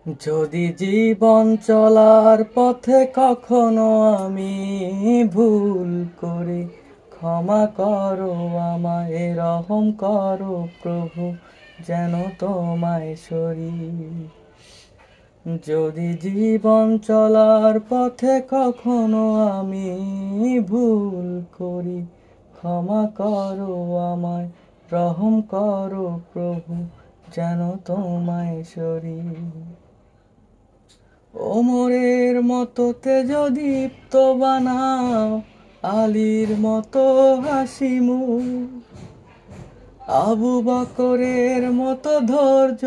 যদি জীবন চলার পথে কখনো আমি ভুল করি, ক্ষমা করো আমায়, রহম করো প্রভু, যেন তোমায় সরি। যদি জীবন চলার পথে কখনো আমি ভুল করি, ক্ষমা করো আমায়, রহম করো প্রভু, যেন তোমায় সরি। ওমরের মতো তেজদীপ্ত বানাও, আলীর মতো হাসি মুখ, আবু বকরের মতো ধৈর্য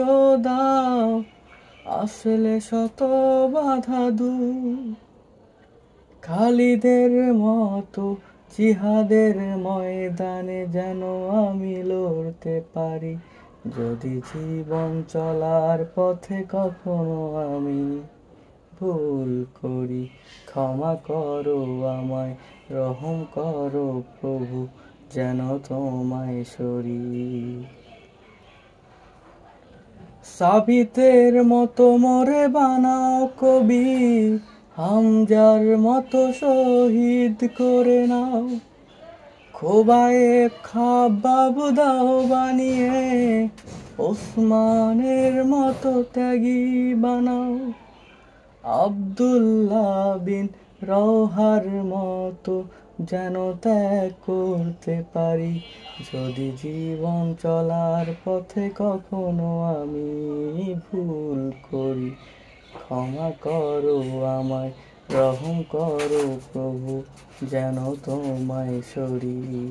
দাও, আসলে শত বাধা দূর। খালিদের মতো জিহাদের ময়দানে যেন আমি লড়তে পারি। যদি জীবন চলার পথে কখনো আমি ভুল করি, ক্ষমা করো আমায়, রহম করো প্রভু, যেন তোমায় সরি। সাবিতের মতো মোরে বানাও কবি, হামজার মতো শহীদ করে নাও, খোবায়েব খাব্বাব দাও বানিয়ে, ওসমানের মতো ত্যাগী বানাও, আব্দুল্লাহ বিন রওহার মতো যেন ত্যাগ করতে পারি। যদি জীবন চলার পথে কখনো আমি ভুল করি, ক্ষমা করো আমায়, রহম করো প্রভু, যেন তোমায় সরি।